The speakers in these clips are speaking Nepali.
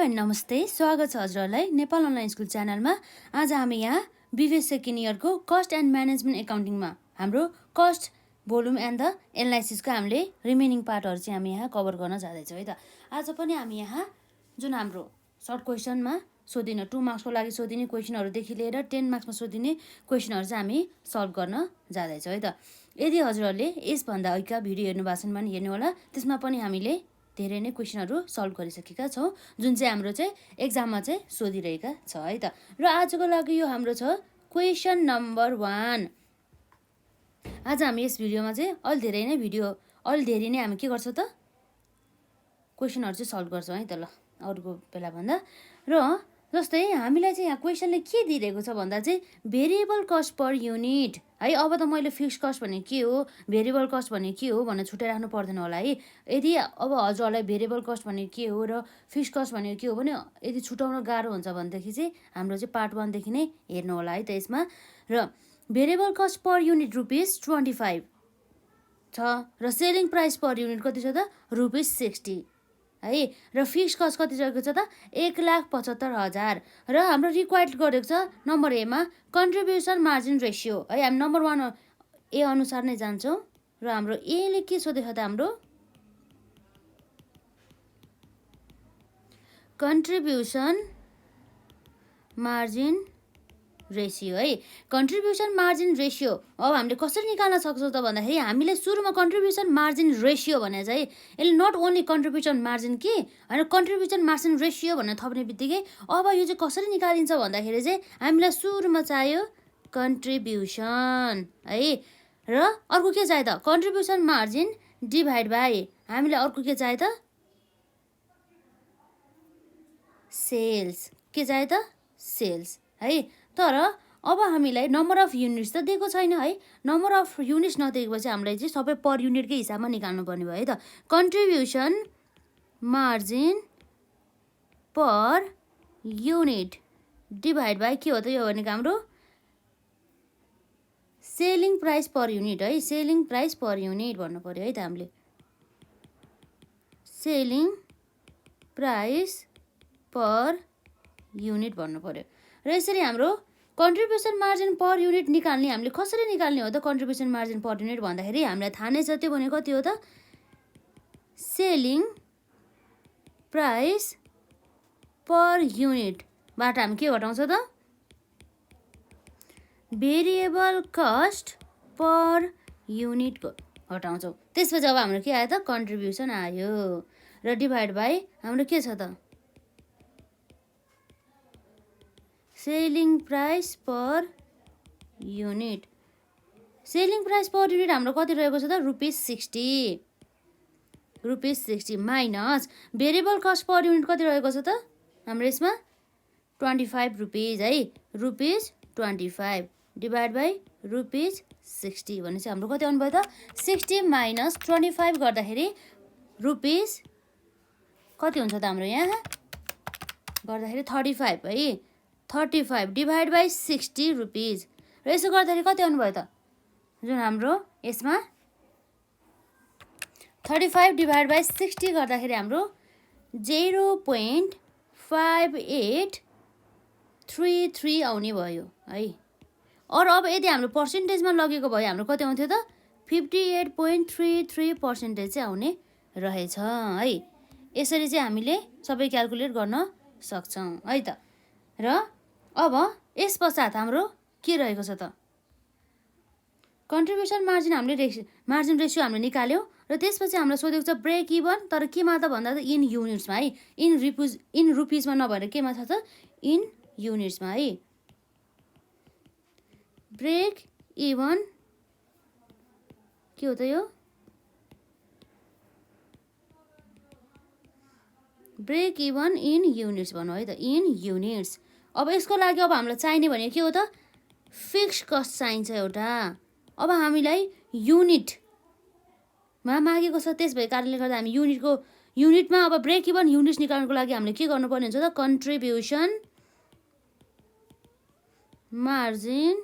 एन्ड नमस्ते, स्वागत छ हजुरहरूलाई नेपाल अनलाइन स्कुल च्यानलमा। आज हामी यहाँ बिबिएस सेकेन्ड इयरको कस्ट एन्ड म्यानेजमेन्ट एकाउन्टिङमा हाम्रो कस्ट भोल्युम एन्ड द एनालाइसिसको हामीले रिमेनिङ पार्टहरू चाहिँ हामी यहाँ कभर गर्न जाँदैछौँ है त। आज पनि हामी यहाँ जुन हाम्रो सर्ट क्वेसनमा सोधिने 2 मार्क्सको लागि सोधिने क्वेसनहरूदेखि लिएर 10 मार्क्समा सोधिने क्वेसनहरू चाहिँ हामी सल्भ गर्न जाँदैछौँ है त। यदि हजुरहरूले यसभन्दा अघिका भिडियो हेर्नु भएको छैन भने हेर्नु होला, त्यसमा पनि हामीले धेरै नै क्वेसनहरू सल्भ गरिसकेका छौँ, जुन चाहिँ हाम्रो चाहिँ एक्जाममा चाहिँ सोधिरहेका छ है त। र आजको लागि यो हाम्रो छ क्वेसन नम्बर 1। आज हामी यस भिडियोमा चाहिँ अलि धेरै नै हामी के गर्छौँ त, क्वेसनहरू चाहिँ सल्भ गर्छौँ है त। ल अरूको बेला भन्दा र जस्तै हामीलाई चाहिँ यहाँ क्वेसनले के दिइरहेको छ भन्दा चाहिँ भेरिएबल कस्ट पर युनिट है। अब त मैले फिक्स कस्ट भने के हो, भेरिएबल कस्ट भने के हो भनेर छुट्याइराख्नु पर्दैन होला है। यदि अब हजुरहरूलाई भेरिएबल कस्ट भने के हो र फिक्स कस्ट भने के हो भने यदि छुट्याउन गाह्रो हुन्छ भनेदेखि चाहिँ हाम्रो चाहिँ पार्ट 1 देखि नै हेर्नु होला है त यसमा। र भेरिएबल कस्ट पर युनिट ₹25 छ र सेलिङ प्राइस पर युनिट कति छ त ₹60 है। र फिक्स कस्ट कति रहेको छ त 1,75,000 र हाम्रो रिक्वायर्ड गरेको छ नम्बर एमा कन्ट्रिब्युसन मार्जिन रेसियो है। हामी नम्बर 1 ए अनुसार नै जान्छौँ र हाम्रो एले के सोधेको छ त हाम्रो कन्ट्रिब्युसन मार्जिन रेसियो है। कन्ट्रिब्युसन मार्जिन रेसियो अब हामीले कसरी निकाल्न सक्छौँ त भन्दाखेरि हामीले सुरुमा कन्ट्रिब्युसन मार्जिन रेसियो भने चाहिँ यसले नट ओन्ली कन्ट्रिब्युसन मार्जिन कि होइन, कन्ट्रिब्युसन मार्जिन रेसियो भनेर थप्ने बित्तिकै अब यो चाहिँ कसरी निकालिन्छ भन्दाखेरि चाहिँ हामीलाई सुरुमा चाहियो कन्ट्रिब्युसन है। र अर्को के चाहियो त कन्ट्रिब्युसन मार्जिन डिभाइड बाई हामीलाई अर्को के चाहियो त सेल्स, के चाहियो त सेल्स है। तर अब हामीलाई नम्बर अफ युनिट्स त दिएको छैन है। नम्बर अफ युनिट्स नदिएपछि हामीलाई चाहिँ सबै पर युनिटकै हिसाबमा निकाल्नु पर्ने भयो है त। Contribution margin per unit divide by के हो त यो भनेको हाम्रो सेलिङ प्राइस पर युनिट है। सेलिङ प्राइस पर युनिट भन्नु पर्यो है त हामीले, सेलिङ प्राइस पर युनिट भन्नु पर्यो। र यसरी हाम्रो कन्ट्रिब्युसन मार्जिन पर युनिट निकाल्ने हामीले कसरी निकाल्ने हो त कन्ट्रिब्युसन मार्जिन पर युनिट भन्दाखेरि हामीलाई थाहा नै छ त्यो भनेको कति हो त सेलिङ प्राइस पर युनिटबाट हामी के घटाउँछ त भेरिएबल कस्ट पर युनिट घटाउँछौँ। त्यसपछि अब हाम्रो के आयो त कन्ट्रिब्युसन आयो र डिभाइड बाई हाम्रो के छ त selling price per unit. Selling price per unit हाम्रो कति रहेको छ त ₹60 minus variable cost per unit कति रहेको छ त हाम्रो यसमा ₹25 है। ₹25 डिभाइड बाई ₹60 भनेपछि हाम्रो कति आउनु भयो त 60 माइनस 25 गर्दाखेरि रुपिस कति हुन्छ त हाम्रो यहाँ गर्दाखेरि 35 है। 35 डिभाइड बाई ₹60 र यसो गर्दाखेरि कति आउनु भयो त जुन हाम्रो यसमा 35 डिभाइड बाई 60 गर्दाखेरि हाम्रो 0.5833 आउने भयो है। अरू अब यदि हाम्रो पर्सेन्टेजमा लगेको भयो हाम्रो कति आउँथ्यो त 58.33% चाहिँ आउने रहेछ है। यसरी चाहिँ हामीले सबै क्यालकुलेट गर्न सक्छौँ है त। र अब यस पश्चात हाम्रो के रहेको छ त कन्ट्रिब्युसन मार्जिन हामीले मार्जिन रेसियो हामीले निकाल्यौँ र त्यसपछि हामीलाई सोधेको छ ब्रेक इभन, तर केमा त भन्दा त इन युनिट्समा है। इन रुपिसमा नभएर केमा छ त इन युनिट्समा है। ब्रेक इभन के हो त यो ब्रेक इभन इन युनिट्स भनौँ है त, इन युनिट्स। अब यसको लागि अब हामीलाई चाहिने भनेको के हो त फिक्स कस्ट चाहिन्छ एउटा। अब हामीलाई युनिटमा मागेको छ, त्यस भएको कारणले गर्दा हामी युनिटमा अब ब्रेक इभन युनिट्स निकाल्नुको लागि हामीले के गर्नुपर्ने हुन्छ त कन्ट्रिब्युसन मार्जिन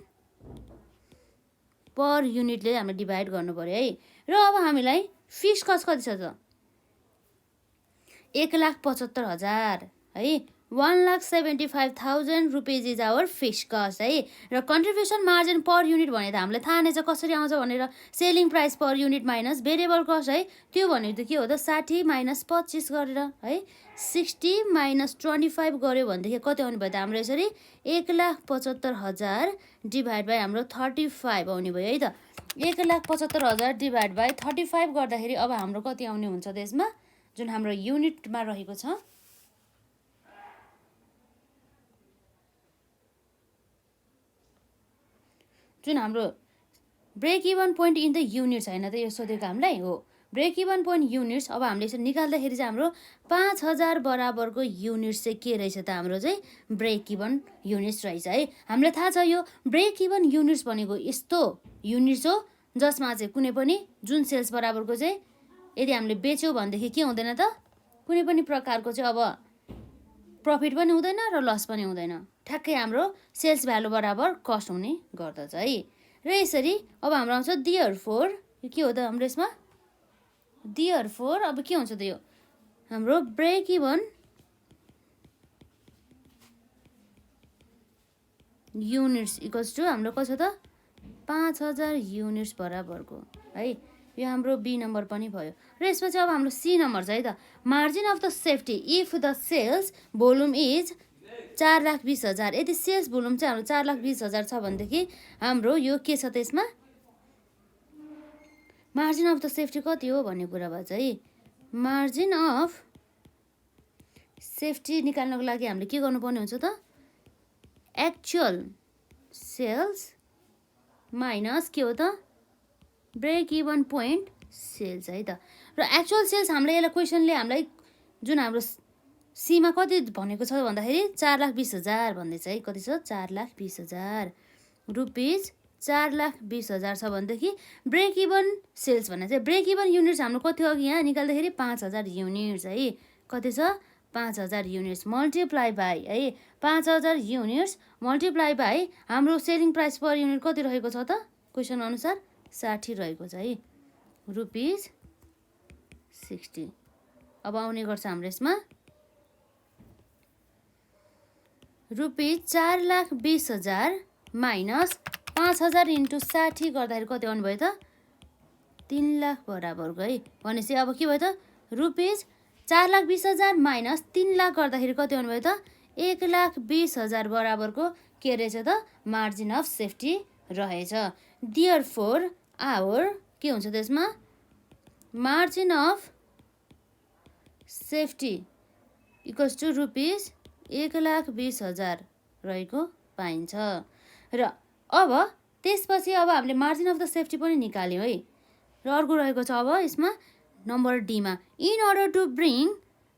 पर युनिटले हामीले डिभाइड गर्नु पर्यो है। र अब हामीलाई फिक्स कस्ट कति छ त 1,75,000 है 1,75,000 rupees is our fix cost है। र कन्ट्रिब्युसन मार्जिन पर युनिट भने त हामीलाई थाहा नै छ कसरी आउँछ भनेर, selling price per unit minus variable cost है। त्यो भनेको त के हो त 60 माइनस 25 गरेर है 60 माइनस 25 गऱ्यो भनेदेखि कति आउने भयो त हाम्रो यसरी 1,75,000 डिभाइड बाई हाम्रो 35 आउने भयो है त। 1,75,000 डिभाइड बाई 35 गर्दाखेरि अब हाम्रो कति आउने हुन्छ त यसमा, जुन हाम्रो युनिटमा रहेको छ जुन हाम्रो break even point in the units होइन त यो सोधेको हामीलाई हो। ब्रेक इभन पोइन्ट युनिट्स अब हामीले यसरी निकाल्दाखेरि चाहिँ हाम्रो 5,000 बराबरको युनिट्स चाहिँ के रहेछ त हाम्रो चाहिँ ब्रेक इभन युनिट्स रहेछ है। हामीलाई थाहा छ यो ब्रेक इभन युनिट्स भनेको यस्तो युनिट्स हो जसमा चाहिँ कुनै पनि जुन सेल्स बराबरको चाहिँ यदि हामीले बेच्यौँ भनेदेखि के हुँदैन त कुनै पनि प्रकारको चाहिँ अब प्रफिट पनि हुँदैन र लस पनि हुँदैन, ठ्याक्कै हाम्रो सेल्स भ्यालु बराबर कस्ट हुने गर्दछ है। र यसरी अब हाम्रो आउँछ देयरफोर, यो के हो त हाम्रो यसमा देयरफोर अब के हुन्छ त यो हाम्रो break even units equals to हाम्रो कस्तो छ त 5,000 युनिट्स बराबरको है। यो हाम्रो बी नम्बर पनि भयो। र यसपछि अब हाम्रो सी नम्बर छ है त margin of the safety if the sales volume is 4,20,000। यदि सेल्स भोल्युम चाहिँ हाम्रो 4,20,000 छ भनेदेखि हाम्रो यो के छ त यसमा मार्जिन अफ द सेफ्टी कति हो भन्ने कुरा भयो चाहिँ मार्जिन अफ सेफ्टी निकाल्नको लागि हामीले के गर्नुपर्ने हुन्छ त एक्चुअल सेल्स माइनस के हो त ब्रेक इभन पोइन्ट सेल्स है त। र एक्चुअल सेल्स हामीले यसलाई क्वेसनले हामीलाई जुन हाम्रो सीमा कति भनेको छ भन्दाखेरि 4,20,000 भन्दैछ है। कति छ 4,20,000 रुपिज 4,20,000 छ भनेदेखि ब्रेक इभन सेल्स भन्ने चाहिँ ब्रेक इभन युनिट्स हाम्रो कति हो अघि यहाँ निकाल्दाखेरि 5,000 युनिट्स है। कति छ 5,000 युनिट्स मल्टिप्लाई बाई है 5,000 युनिट्स मल्टिप्लाई बाई हाम्रो सेलिङ प्राइस पर युनिट कति रहेको छ त क्वेसन अनुसार 60 रहेको छ है रुपिज 60। अब आउने गर्छ हाम्रो यसमा रुपिज 4,20,000 माइनस 5,000 इन्टु 60 गर्दाखेरि कति आउनु भयो त 3 लाख बराबरको है। भनेपछि अब के भयो त रुपिज 4,20,000 माइनस 3 लाख गर्दाखेरि कति आउनु भयो त 1,20,000 बराबरको के रहेछ त मार्जिन अफ सेफ्टी रहेछ। देयरफोर आवर के हुन्छ त्यसमा margin of safety equals to rupees 1,20,000 रहेको पाइन्छ। र अब त्यसपछि अब हामीले मार्जिन अफ द सेफ्टी पनि निकाल्यौँ है। र अर्को रहेको छ अब यसमा नम्बर डीमा in order to bring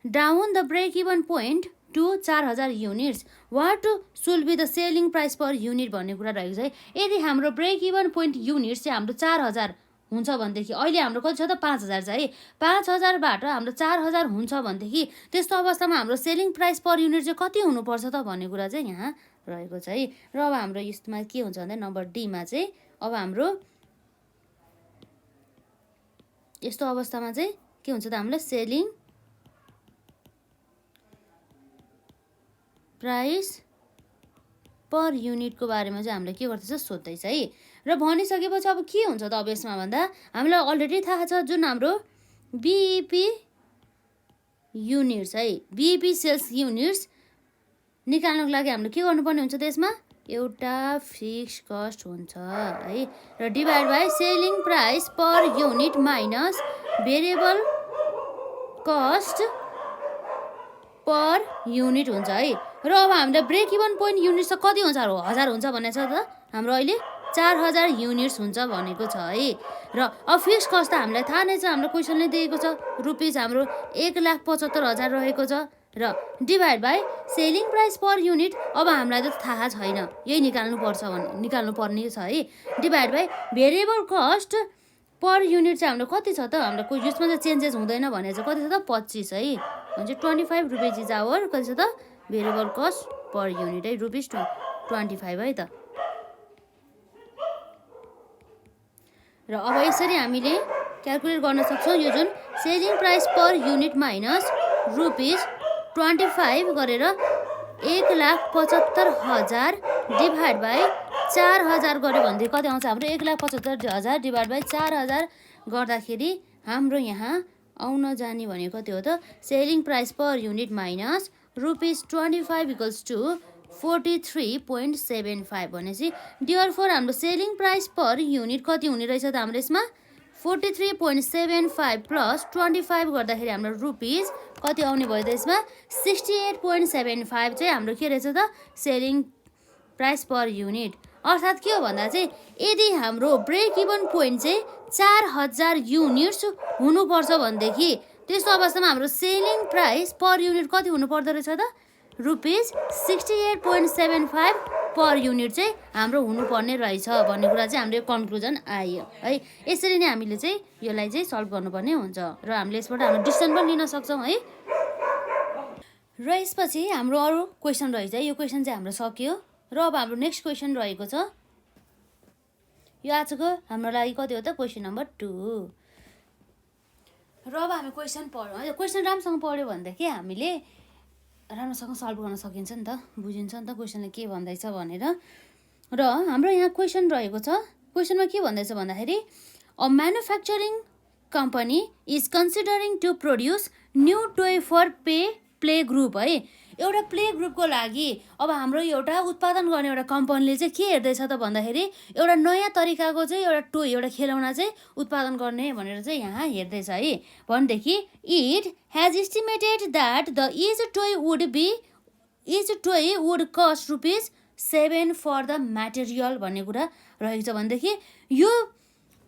down the break even point to 4,000 units what should be the selling price per unit भन्ने कुरा रहेको छ है। यदि हाम्रो ब्रेक इभन पोइन्ट युनिट्स चाहिँ हाम्रो 4,000 हुन्छ भनेदेखि अहिले हाम्रो कति छ त 5,000 छ है। 5,000बाट हाम्रो 4,000 हुन्छ भनेदेखि त्यस्तो अवस्थामा हाम्रो सेलिङ प्राइस पर युनिट चाहिँ कति हुनुपर्छ त भन्ने कुरा चाहिँ यहाँ रहेको छ है। र अब हाम्रो यसमा के हुन्छ भन्दा नम्बर डीमा चाहिँ अब हाम्रो यस्तो अवस्थामा चाहिँ के हुन्छ त हामीलाई सेलिङ प्राइस पर युनिटको बारेमा चाहिँ हामीले के गर्दैछ सोध्दैछ है। र भनिसकेपछि अब के हुन्छ त अब यसमा भन्दा हामीलाई अलरेडी थाहा छ जुन हाम्रो बीईपी युनिट्स है बीईपी सेल्स युनिट्स निकाल्नको लागि हामीले के गर्नुपर्ने हुन्छ त्यसमा एउटा फिक्स कस्ट हुन्छ है र divide by selling price per unit minus variable cost per unit हुन्छ है। र अब हामीले ब्रेक इभन पोइन्ट युनिट चाहिँ कति हुन्छ 1000 हुन्छ भनेको छ त हाम्रो अहिले 4,000 युनिट्स हुन्छ भनेको छ है। र अब फिक्स कस्ट त हामीलाई थाहा नै छ हाम्रो क्वेसनले दिएको छ रुपिज हाम्रो 1,75,000 रहेको छ र divide by selling price per unit अब हामीलाई त थाहा छैन यही निकाल्नु पर्ने छ है। Divide by variable cost per unit चाहिँ हाम्रो कति छ त हाम्रो कोही यसमा चाहिँ चेन्जेस हुँदैन भने चाहिँ कति छ त 25 है भने 25 रुपिज इज आवर कति छ त भेरिएबल कस्ट पर युनिट है रुपिज 25 है त। र अब यसरी हामीले क्याल्कुलेट गर्न सक्छौँ यो जुन selling price per unit minus rupees 25 गरेर 1,75,000 डिभाइड बाई 4,000 गऱ्यो भनेदेखि कति आउँछ हाम्रो 1,75,000 डिभाइड बाई 4,000 गर्दाखेरि हाम्रो यहाँ आउन जाने भनेको कति हो त selling price per unit minus ₹25 equals to 43.75 भनेपछि डियर फोर हाम्रो सेलिङ प्राइस पर युनिट कति हुने रहेछ त हाम्रो यसमा 43.75 प्लस 25 गर्दाखेरि हाम्रो रुपिज कति आउने भयो त यसमा 68.75 चाहिँ हाम्रो के रहेछ त सेलिङ प्राइस पर युनिट। अर्थात् के हो भन्दा चाहिँ यदि हाम्रो ब्रेक इभन पोइन्ट चाहिँ 4,000 युनिट्स हुनुपर्छ भनेदेखि त्यस्तो अवस्थामा हाम्रो सेलिङ प्राइस पर युनिट कति हुनुपर्दो रहेछ त रुपिज 68.75 पर युनिट चाहिँ हाम्रो हुनुपर्ने रहेछ भन्ने कुरा चाहिँ हाम्रो कन्क्लुजन आयो है। यसरी नै हामीले चाहिँ यसलाई चाहिँ सल्भ गर्नुपर्ने हुन्छ र हामीले यसबाट हाम्रो डिसिजन पनि लिन सक्छौँ है। र यसपछि हाम्रो अरू क्वेसन रहेछ यो क्वेसन चाहिँ हाम्रो सक्यो र अब हाम्रो नेक्स्ट क्वेसन रहेको छ यो आजको हाम्रो लागि कति हो त क्वेसन नम्बर 2 र अब हामी क्वेसन पढौँ है। क्वेसन राम्रोसँग पढ्यो भनेदेखि हामीले राम्रोसँग सल्भ गर्न सकिन्छ नि त बुझिन्छ नि त क्वेसनले के भन्दैछ भनेर। र हाम्रो यहाँ क्वेसन रहेको छ क्वेसनमा के भन्दैछ भन्दाखेरि a manufacturing company is considering to produce new toy for play group है। एउटा प्ले ग्रुपको लागि अब हाम्रो एउटा उत्पादन गर्ने एउटा कम्पनीले चाहिँ के हेर्दैछ त भन्दाखेरि एउटा नयाँ तरिकाको चाहिँ एउटा टोय एउटा खेलौना चाहिँ उत्पादन गर्ने भनेर चाहिँ यहाँ हेर्दैछ है। भनेदेखि it has estimated that the each toy would cost ₹7 for the material भन्ने कुरा रहेको छ। भनेदेखि यो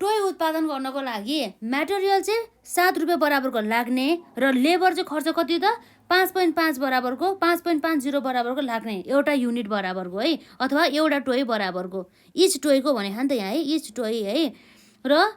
टोय उत्पादन गर्नको लागि म्याटेरियल चाहिँ ₹7 बराबरको लाग्ने र लेबर चाहिँ खर्च कति त 5.5 बराबरको 5.50 बराबरको लाग्ने एउटा युनिट बराबरको है अथवा एउटा टोय बराबरको इच टोयको भने नि त यहाँ है इच टोय है। र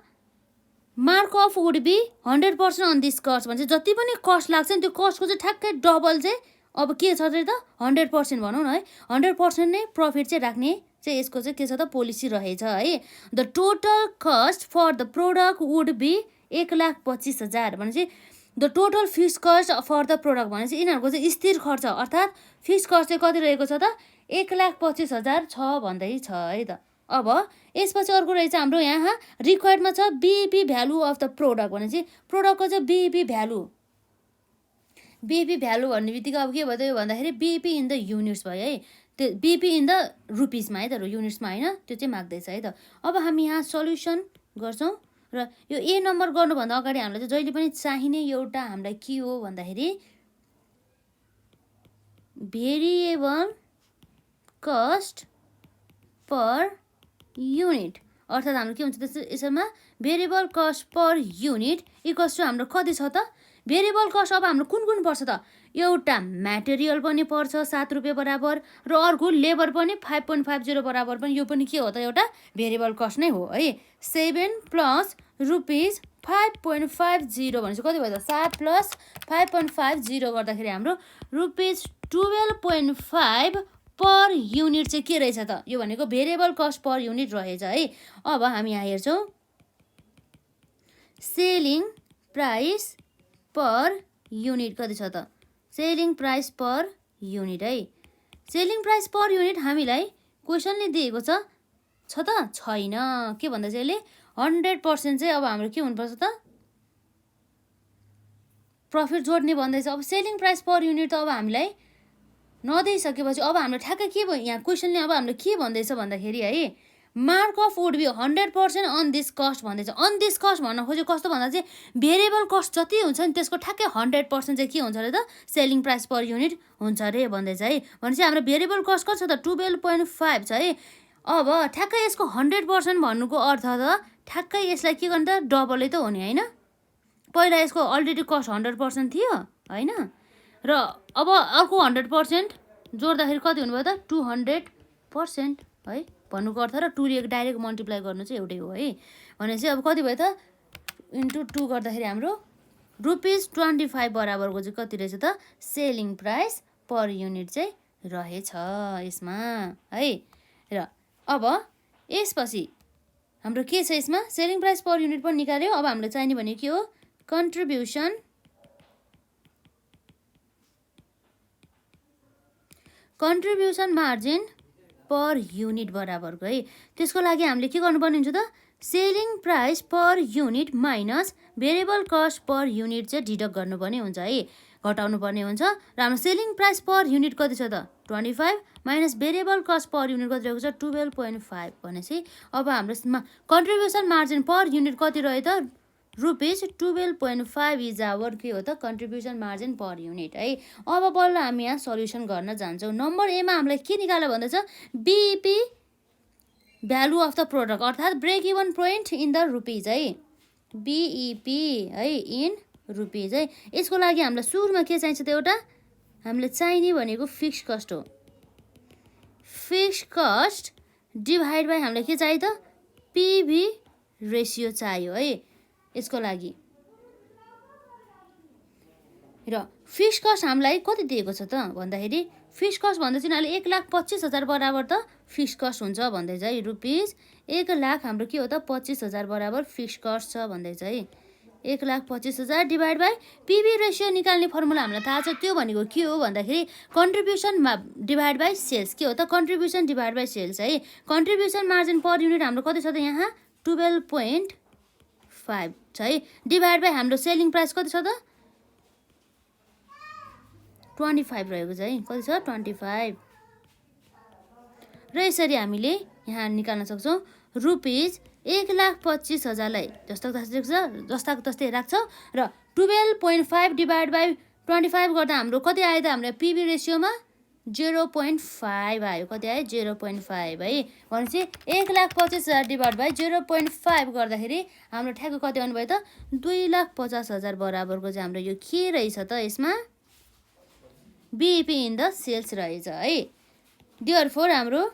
mark off would be 100% on this cost भन्छ जति पनि कस्ट लाग्छ नि त्यो कस्टको चाहिँ ठ्याक्कै डबल चाहिँ अब के छ त 100% भनौँ न है 100% नै प्रफिट चाहिँ राख्ने चाहिँ यसको चाहिँ के छ त पोलिसी रहेछ है। The total cost for the product would be 1,25,000 भनेपछि the total fix cost for the product भनेपछि यिनीहरूको चाहिँ स्थिर खर्च अर्थात् फिक्स कस्ट चाहिँ कति रहेको छ त 1,25,000 छ भन्दै छ है त। अब यसपछि अर्को रहेछ हाम्रो यहाँ रिक्वायर्डमा छ बिइपी भ्यालु अफ द प्रोडक्ट भनेपछि प्रोडक्टको चाहिँ बिइपी भ्यालु भन्ने बित्तिकै अब के भयो त यो भन्दाखेरि बिइपी इन द युनिट्स भयो है त्यो बिइपी इन द रुपिसमा है त युनिट्समा होइन त्यो चाहिँ माग्दैछ है त। अब हामी यहाँ सल्युसन गर्छौँ र यो ए नम्बर गर्नुभन्दा अगाडि हामीलाई चाहिँ जहिले पनि चाहिने एउटा हामीलाई के हो भन्दाखेरि भेरिएबल कस्ट पर युनिट अर्थात् हाम्रो के हुन्छ त्यसमा variable cost per unit equals to हाम्रो कति छ त भेरिएबल कस्ट अब हाम्रो कुन पर्छ त एउटा म्याटेरियल पनि पर्छ ₹7 बराबर र अर्को लेबर पनि 5.50 बराबर पनि यो पनि के हो त एउटा भेरिएबल कस्ट नै हो है। 7 प्लस ₹5.50 भनेपछि कति भयो त 7 प्लस 5.50 गर्दाखेरि हाम्रो ₹12.5 पर युनिट चाहिँ के रहेछ त यो भनेको भेरिएबल कस्ट पर युनिट रहेछ है। अब हामी यहाँ हेर्छौँ सेलिङ प्राइस पर युनिट कति छ त सेलिङ प्राइस पर युनिट है। सेलिङ प्राइस पर युनिट हामीलाई क्वेसनले दिएको छ त छैन के भन्दा चाहिँ यसले 100% चाहिँ अब हाम्रो के हुनुपर्छ त प्रफिट जोड्ने भन्दैछ। अब सेलिङ प्राइस पर युनिट त अब हामीलाई नदिइसकेपछि अब हाम्रो ठ्याक्कै के भयो यहाँ क्वेसनले अब हाम्रो के भन्दैछ भन्दाखेरि है mark off would be 100% on this cost भन्दैछ। अन दिस कस्ट भन्न खोज्यो कस्तो भन्दा चाहिँ भेरिएबल कस्ट जति हुन्छ नि त्यसको ठ्याक्कै 100% चाहिँ के हुन्छ अरे त सेलिङ प्राइस पर युनिट हुन्छ अरे भन्दैछ है। भनेपछि हाम्रो भेरिएबल कस्ट कति छ त 12.5 छ है। अब ठ्याक्कै यसको 100% भन्नुको अर्थ त ठ्याक्कै यसलाई के गर्नु त डबलै त हो नि होइन पहिला यसको अलरेडी कस्ट 100% थियो होइन र अब अर्को 100% जोड्दाखेरि कति हुनुभयो त 200% है भन्नुको अर्थ र 2 ले डाइरेक्ट मल्टिप्लाई गर्नु चाहिँ एउटै हो है। भनेपछि अब कति भयो त इन्टु 2 गर्दाखेरि हाम्रो ₹25 बराबरको चाहिँ कति रहेछ त सेलिङ प्राइस पर युनिट चाहिँ रहेछ यसमा है। र अब यसपछि हाम्रो के छ यसमा सेलिङ प्राइस पर युनिट पनि निकाल्यो। अब हामीलाई चाहिने भनेको के हो contribution contribution margin per unit बराबरको है। त्यसको लागि हामीले के गर्नुपर्ने हुन्छ त selling price per unit minus variable cost per unit चाहिँ डिडक्ट गर्नुपर्ने हुन्छ है, घटाउनु पर्ने हुन्छ। र हाम्रो सेलिङ प्राइस पर युनिट कति छ त 25 minus variable cost per unit कति रहेको छ 12.5 भनेपछि अब हाम्रो कन्ट्रिब्युसन मार्जिन पर युनिट कति रह्यो त रुपिस 12.5 इज आवर के हो त कन्ट्रिब्युसन मार्जिन पर युनिट है। अब बल्ल हामी यहाँ सल्युसन गर्न जान्छौँ। नम्बर एमा हामीलाई के निकाल्नु भन्दैछ BEP value of the product अर्थात् break even point in the rupees है, बिइपी है इन रुपिज है। यसको लागि हामीलाई सुरुमा के चाहिन्छ त एउटा हामीले चाहिने भनेको फिक्स कस्ट हो। फिक्स कस्ट डिभाइड बाई हामीलाई के चाहियो त पिभी रेसियो चाहियो है यसको लागि। र फिक्स कस्ट हामीलाई कति दिएको छ त भन्दाखेरि फिक्स कस्ट भन्दा चाहिँ अहिले 1,25,000 बराबर त फिक्स कस्ट हुन्छ भन्दैछ है। रुपिस 1,00,000 हाम्रो के हो त 25,000 बराबर फिक्स कस्ट छ भन्दैछ है। 1,25,000 डिभाइड बाई पिभी रेसियो निकाल्ने फर्मुला हामीलाई थाहा छ, त्यो भनेको के हो भन्दाखेरि कन्ट्रिब्युसन डिभाइड बाई सेल्स के हो त कन्ट्रिब्युसन डिभाइड बाई सेल्स है। कन्ट्रिब्युसन मार्जिन पर युनिट हाम्रो कति छ त यहाँ 12.5 छ है, डिभाइड बाई हाम्रो सेलिङ प्राइस कति छ त 25 रहेको छ है, कति छ 25। र यसरी हामीले यहाँ निकाल्न सक्छौँ रुपिस 1,25,000लाई जस्ताको तस्तै राख्छौँ र 12.5 डिभाइड बाई 25 गर्दा हाम्रो कति आयो त हाम्रो पिभी रेसियोमा 0.5 आयो। कति आयो 0.5 है भनेपछि 1,25,000 डिभाइड बाई 0.5 गर्दाखेरि हाम्रो ठ्याक्क कति आउनुभयो त 2,50,000 बराबरको चाहिँ हाम्रो यो के रहेछ त यसमा बिइपी इन द सेल्स रहेछ है। देयरफोर हाम्रो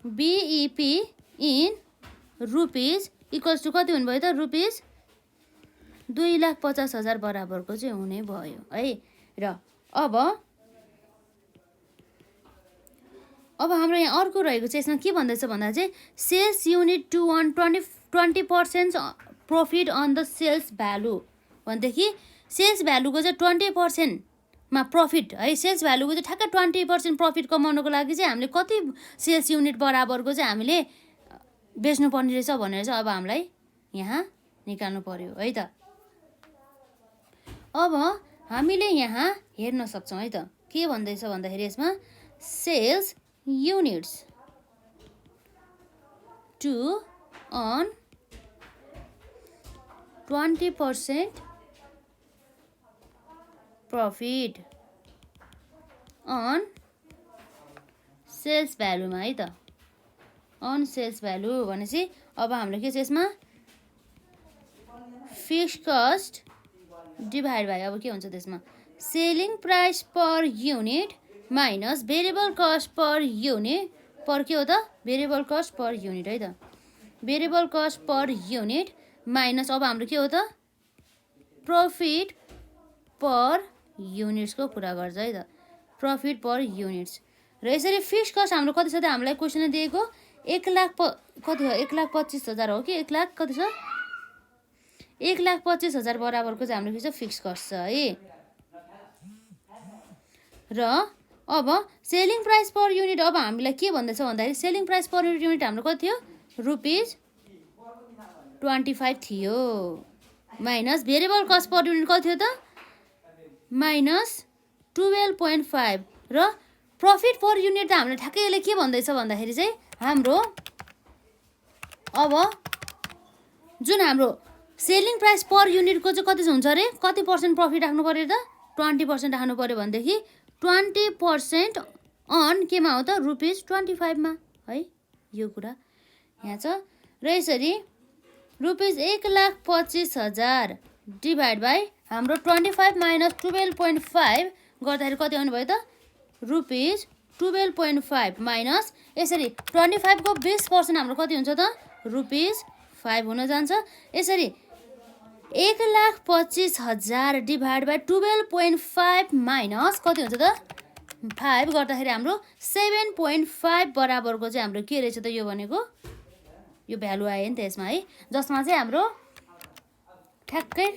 बिइपी इन रुपिस इक्वल्स टु कति हुनुभयो त रुपिस 2,50,000 बराबरको चाहिँ हुने भयो है। र अब हाम्रो यहाँ अर्को रहेको चाहिँ यसमा के भन्दैछ भन्दा चाहिँ sales unit to on 20% profit on the sales value भनेदेखि सेल्स भ्यालुको चाहिँ 20% मा प्रफिट है। सेल्स भ्यालुको चाहिँ ठ्याक्क 20% प्रफिट कमाउनको लागि चाहिँ हामीले कति सेल्स युनिट बराबरको चाहिँ हामीले बेच्नुपर्ने रहेछ भनेर चाहिँ अब हामीलाई यहाँ निकाल्नु पर्यो है त। अब हामीले यहाँ हेर्न सक्छौँ है त के भन्दैछ भन्दाखेरि यसमा sales units to on 20% profit on sales भ्यालुमा है त अन सेल्स भ्यालु भनेपछि अब हाम्रो के छ यसमा फिक्स कस्ट डिभाइड बाई अब के हुन्छ त्यसमा selling price per unit minus variable cost per unit per के हो त भेरिएबल कस्ट पर युनिट है त variable cost per unit minus अब हाम्रो के हो त प्रफिट पर युनिट्सको कुरा गर्छ है त प्रफिट पर युनिट्स। र यसरी फिक्स कस्ट हाम्रो कति छ त हामीलाई क्वेसनले दिएको 1,00,000 कति हो 1,25,000 हो कि 1,00,000 कति छ 1,25,000 बराबरको चाहिँ हाम्रो के छ फिक्स कस्ट छ है। र अब सेलिङ प्राइस पर युनिट अब हामीलाई के भन्दैछ भन्दाखेरि सेलिङ प्राइस पर युनिट हाम्रो कति थियो रुपिस 25 थियो minus variable cost per unit कति थियो त माइनस 12.5 र प्रफिट पर युनिट त हाम्रो ठ्याक्कै यसले के भन्दैछ भन्दाखेरि चाहिँ हाम्रो अब जुन हाम्रो सेलिङ प्राइस पर युनिटको चाहिँ कति हुन्छ अरे कति पर्सेन्ट प्रफिट राख्नु पर्यो त 20% राख्नु पर्यो भनेदेखि 20% अन केमा हो त रुपिस 25 मा है यो कुरा यहाँ छ। र यसरी रुपिस 1,25,000 डिभाइड बाई हाम्रो 25 माइनस 12.5 गर्दाखेरि कति आउनु भयो त रुपिस 12.5 माइनस यसरी 25 को 20% हाम्रो कति हुन्छ त रुपिस 5 हुन जान्छ। यसरी 1,25,000 डिभाइड बाई 12.5 माइनस कति हुन्छ त 5 गर्दाखेरि हाम्रो 7.5 बराबरको चाहिँ हाम्रो के रहेछ त यो भनेको यो भ्यालु आयो नि त यसमा है जसमा चाहिँ हाम्रो ठ्याक्कै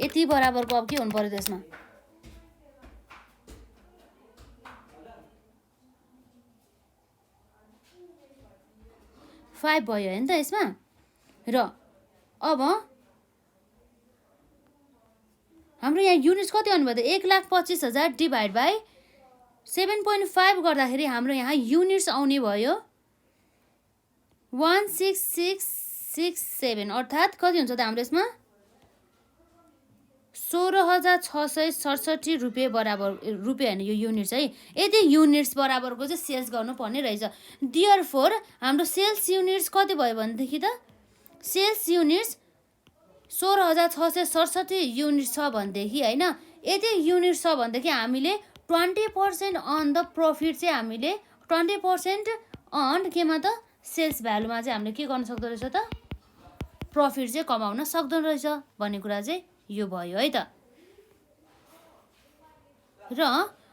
यति बराबरको अब के हुनु पर्यो त्यसमा 7.5 भयो हैन त यसमा। र अब हाम्रो यहाँ युनिट्स कति आउनु भयो त 1,25,000 डिभाइड बाइ 7.5 गर्दाखेरि हाम्रो यहाँ युनिट्स आउने भयो 16667 अर्थात् कति हुन्छ त हाम्रो यसमा 16,667 रुपियाँ बराबर रुपियाँ हैन यो युनिट्स है। यदि युनिट्स बराबरको चाहिँ सेल्स गर्नुपर्ने रहेछ। देयरफोर हाम्रो सेल्स युनिट्स कति भयो भनेदेखि त सेल्स युनिट्स 16,667 युनिट छ भनेदेखि हैन। यदि युनिट छ भनेदेखि हामीले 20% अन द प्रफिट चाहिँ हामीले 20% अन केमा त सेल्स भ्यालुमा चाहिँ हामीले के गर्न सक्दो रहेछ त प्रफिट चाहिँ कमाउन सक्दो रहेछ भन्ने कुरा चाहिँ यो भयो है त। र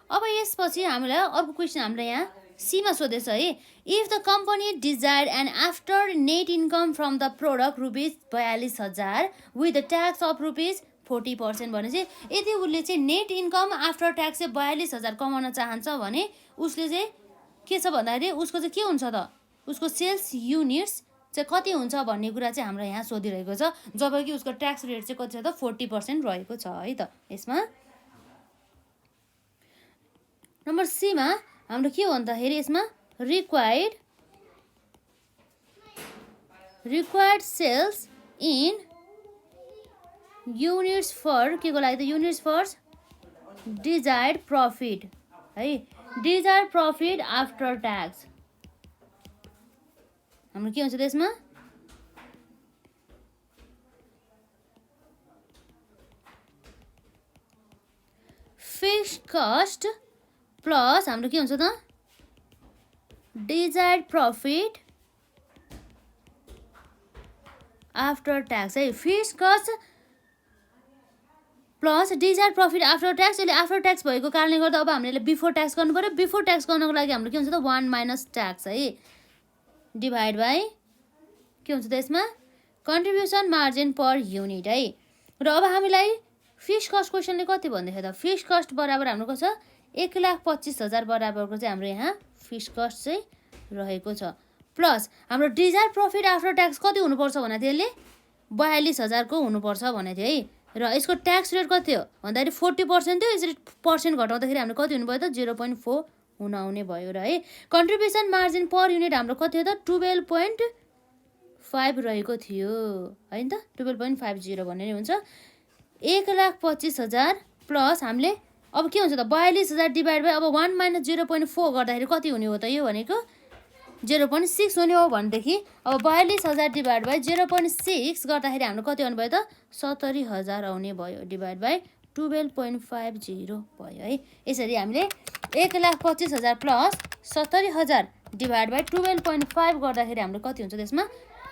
अब यसपछि हामीलाई अर्को क्वेसन हामीले यहाँ सीमा सोधेछ है। If the company desired and after net income from the product rupees 42,000 with the tax of rupees 40% भने चाहिँ यदि उसले चाहिँ नेट इन्कम आफ्टर ट्याक्स चाहिँ 42,000 कमाउन चाहन्छ भने उसले चाहिँ के छ भन्दाखेरि उसको चाहिँ के हुन्छ त उसको सेल्स युनिट्स चाहिँ कति हुन्छ भन्ने कुरा चाहिँ हाम्रो यहाँ सोधिरहेको छ। जबकि उसको ट्याक्स रेट चाहिँ कति छ त 40% रहेको छ है त यसमा। नम्बर सी मा हाम्रो के हो भन्दाखेरि यसमा required sales in units for के को लागि त युनिट्स फर डिजायर्ड प्रफिट है। डिजायर्ड प्रफिट आफ्टर ट्याक्स हाम्रो के हुन्छ त्यसमा फिक्स्ड कस्ट प्लस हाम्रो के हुन्छ त डिजायर्ड प्रफिट आफ्टर ट्याक्स है। Fixed cost plus desired profit after tax. यसले आफ्टर ट्याक्स भएको कारणले गर्दा अब हामीले बिफोर ट्याक्स गर्नु पर्यो। बिफोर ट्याक्स गर्नको लागि हाम्रो के हुन्छ त 1 माइनस ट्याक्स है डिभाइड बाई के हुन्छ त यसमा कन्ट्रिब्युसन मार्जिन पर युनिट है। र अब हामीलाई फिक्स्ड कस्ट क्वेसनले कति भन्दैछ त फिक्स्ड कस्ट बराबर हाम्रो को छ 1,25,000 बराबरको चाहिँ हाम्रो यहाँ फिक्स्ड कस्ट चाहिँ रहेको छ प्लस हाम्रो डिजायर्ड प्रफिट आफ्टर ट्याक्स कति हुनुपर्छ भने त्यसले 42,000 को हुनुपर्छ भने थियो है। र यसको ट्याक्स रेट कति हो भन्दाखेरि 40% थियो। यसरी पर्सेन्ट घटाउँदाखेरि हाम्रो कति हुनु भयो त 0.4 हुन आउने भयो र है। कन्ट्रिब्युसन मार्जिन पर युनिट हाम्रो कति हो त 12.5 रहेको थियो हैन त 12.50 भन्ने हुन्छ। 1,25,000 प्लस हामीले अब के हुन्छ त 42,000 डिभाइड बाई अब 1 माइनस 0.4 गर्दाखेरि कति हुने हो त यो भनेको 0.6 हुने हो भनेदेखि अब 42,000 डिभाइड बाई 0.6 गर्दाखेरि हाम्रो कति आउनु भयो त 70,000 आउने भयो डिभाइड बाई 12.50 भयो है। यसरी हामीले 1,25,000 प्लस 70,000 डिभाइड बाई 12.5 गर्दाखेरि हाम्रो कति हुन्छ त्यसमा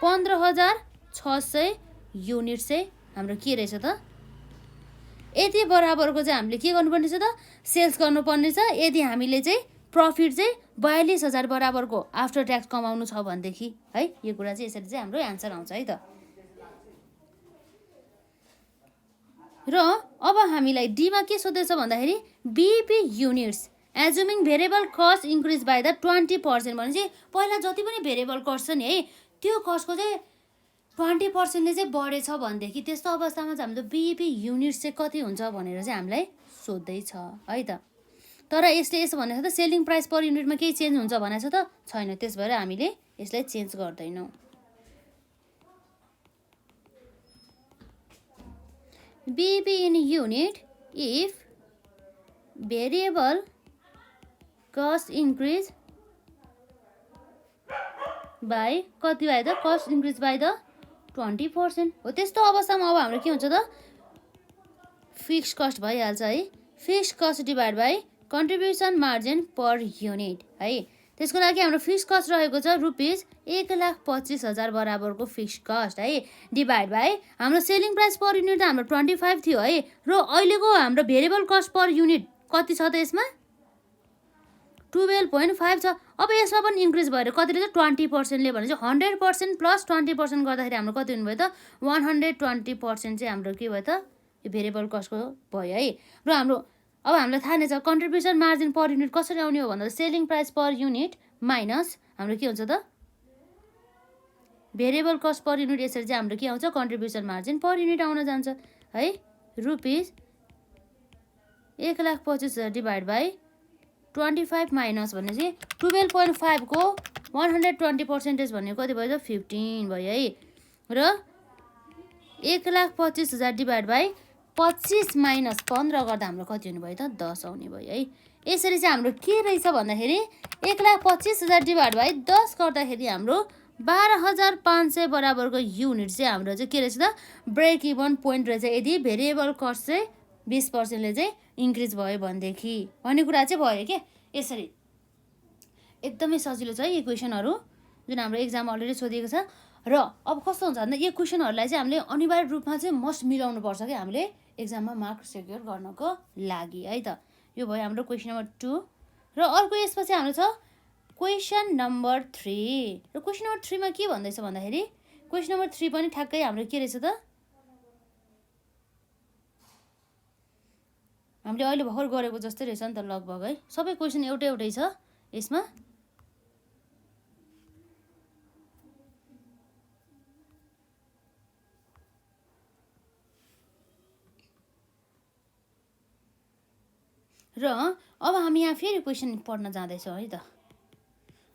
15,600 युनिट चाहिँ हाम्रो के रहेछ त यति बराबरको चाहिँ हामीले के गर्नुपर्ने छ त सेल्स गर्नुपर्ने छ। यदि हामीले चाहिँ प्रफिट चाहिँ 42,000 बराबरको आफ्टर ट्याक्स कमाउनु छ भनेदेखि है यो कुरा चाहिँ यसरी चाहिँ हाम्रो एन्सर आउँछ है त। र अब हामीलाई डीमा के सोधेछ भन्दाखेरि BEP units assuming variable cost increase by the 20% भने चाहिँ पहिला जति पनि भेरिएबल कस्ट छ नि है त्यो कस्टको चाहिँ 20% ले चाहिँ बढेछ भनेदेखि त्यस्तो अवस्थामा चाहिँ हाम्रो बीईपी युनिट्स चाहिँ कति हुन्छ भनेर चाहिँ हामीलाई सोध्दैछ है त। तर यसले यसो भनेको त सेलिङ प्राइस पर युनिटमा केही चेन्ज हुन्छ भनेको छ त छैन। त्यस भएर हामीले यसलाई चेन्ज गर्दैनौँ। BEP in unit if variable cost increase by कति भयो त कस्ट इन्क्रिज बाई द 20% हो। त्यस्तो अवस्थामा अब हाम्रो के हुन्छ त फिक्स्ड कस्ट भइहाल्छ है। Fixed cost divide by contribution margin per unit है। त्यसको लागि हाम्रो फिक्स्ड कस्ट रहेको छ रुपिस 1,25,000 बराबरको फिक्स्ड कस्ट है डिभाइड बाई हाम्रो सेलिङ प्राइस पर युनिट त हाम्रो 25 थियो है। र अहिलेको हाम्रो भेरिएबल कस्ट पर युनिट कति छ त यसमा 12.5 छ। अब यसमा पनि इन्क्रिज भएर कति रहेछ 20% ले भने चाहिँ 100% प्लस 20% गर्दाखेरि हाम्रो कति हुनुभयो त 120% चाहिँ हाम्रो के भयो त यो भेरिएबल कस्टको भयो है। र हाम्रो अब हामीलाई थाहा नै छ कन्ट्रिब्युसन मार्जिन पर युनिट कसरी आउने हो भन्दा selling price per unit minus हाम्रो के हुन्छ त भेरिएबल कस्ट पर युनिट यसरी चाहिँ हाम्रो के आउँछ कन्ट्रिब्युसन मार्जिन पर युनिट आउन जान्छ है रुपिस 1,25,000 डिभाइड बाई 25 माइनस भने चाहिँ 12.5 को 120% भनेको कति भयो त 15 भयो है र 1,25,000 डिभाइड बाई 25 माइनस 15 गर्दा हाम्रो कति हुने भयो त 10 आउने भयो है यसरी चाहिँ हाम्रो के रहेछ भन्दाखेरि 1,25,000 डिभाइड बाई 10 गर्दाखेरि हाम्रो 12,500 बराबरको युनिट चाहिँ हाम्रो चाहिँ के रहेछ त ब्रेक इभन पोइन्ट रहेछ यदि भेरिएबल कस्ट चाहिँ 20%ले चाहिँ इन्क्रिज भयो भनेदेखि भन्ने कुरा चाहिँ भयो के यसरी एकदमै सजिलो छ है यो क्वेसनहरू जुन हाम्रो एक्जाम अलरेडी सोधिएको छ र अब कस्तो हुन्छ भन्दा यो क्वेसनहरूलाई चाहिँ हामीले अनिवार्य रूपमा चाहिँ मस्ट मिलाउनु पर्छ कि हामीले एक्जाममा मार्क सेक्युर गर्नको लागि है त यो भयो हाम्रो क्वेसन नम्बर 2 र अर्को यसपछि हाम्रो छ क्वेसन नम्बर 3 र क्वेसन नम्बर 3 मा के भन्दैछ भन्दाखेरि क्वेसन नम्बर 3 पनि ठ्याक्कै हाम्रो के रहेछ त हामीले अहिले भर्खर गरेको जस्तै रहेछ नि त लगभग है सबै क्वेसन एउटै एउटै छ यसमा र अब हामी यहाँ फेरि क्वेसन पढ्न जाँदैछौँ है त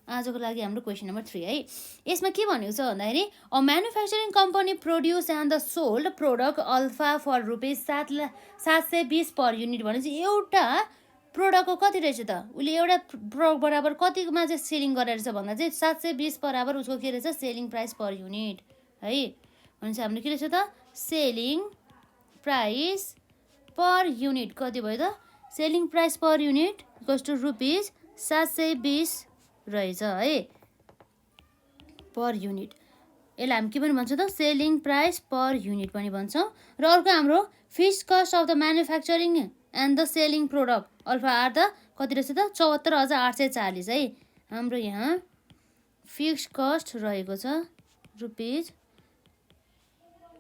आजको लागि हाम्रो क्वेसन नम्बर 3 है यसमा के भनेको छ भन्दाखेरि a manufacturing company produce and the sold product alpha for rupees 720 per unit भने चाहिँ एउटा प्रोडक्टको कति रहेछ त उसले एउटा प्रोडक्ट बराबर कतिमा चाहिँ सेलिङ गरेर छ भन्दा चाहिँ 720 बराबर उसको के रहेछ सेलिङ प्राइस पर युनिट है भनेपछि हाम्रो के रहेछ त सेलिङ प्राइस पर युनिट कति भयो त selling price per unit equals to rupees 720 रहेछ है पर युनिट यसलाई हामी के पनि भन्छौँ त सेलिङ प्राइस पर युनिट पनि भन्छौँ र अर्को हाम्रो fixed cost of the manufacturing and the selling product alpha are the कति रहेछ त 74,840 है हाम्रो यहाँ फिक्स्ड कस्ट रहेको छ रुपिस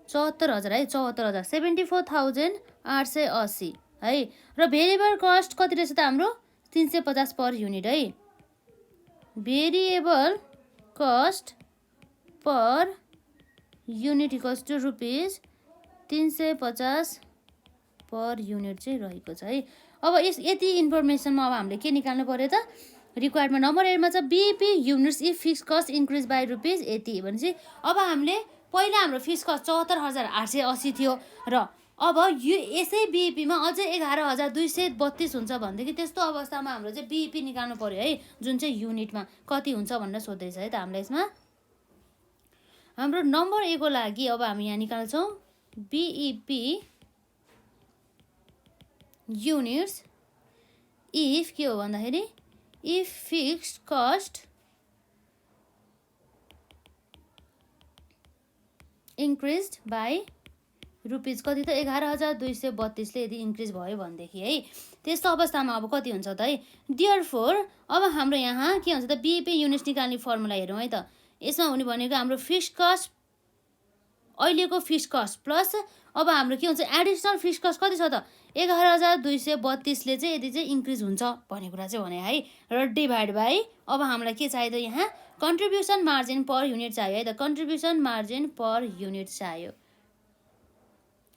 74,000 है 74,000 74,880 है र भेरिएबल कस्ट कति रहेछ त हाम्रो 350 पर युनिट है variable cost per unit equals to rupees 350 per unit चाहिँ रहेको छ है अब यति इन्फर्मेसनमा अब हामीले के निकाल्नु पर्यो त रिक्वायर्डमा नम्बर 8 मा छ BEP units if fix cost increase by rupees 80 भनेपछि अब हामीले पहिला हाम्रो फिक्स कस्ट 74,880 थियो र अब यो यसै बीईपीमा अझै 11,232 हुन्छ भनेदेखि त्यस्तो अवस्थामा हाम्रो चाहिँ बीईपी निकाल्नु पर्यो है जुन चाहिँ युनिटमा कति हुन्छ भनेर सोध्दैछ है त हामीलाई यसमा हाम्रो नम्बर ए को लागि अब हामी यहाँ निकाल्छौँ बीईपी युनिट्स इफ के हो भन्दाखेरि if fixed cost increase by rupees कति त 11,232 ले यदि इन्क्रिज भयो भनेदेखि है त्यस्तो अवस्थामा अब कति हुन्छ त है देयरफोर अब हाम्रो यहाँ के हुन्छ त बीईपी युनिट्स निकाल्ने फर्मुला हेरौँ है त यसमा हुने भनेको हाम्रो फिक्स्ड कस्ट अहिलेको फिक्स्ड कस्ट प्लस अब हाम्रो के हुन्छ एडिसनल फिक्स्ड कस्ट कति छ त 11,232 ले चाहिँ यदि चाहिँ इन्क्रिज हुन्छ भन्ने कुरा चाहिँ भने है र डिभाइड बाई अब हामीलाई के चाहियो त यहाँ कन्ट्रिब्युसन मार्जिन पर युनिट चाहियो है त कन्ट्रिब्युसन मार्जिन पर युनिट चाहियो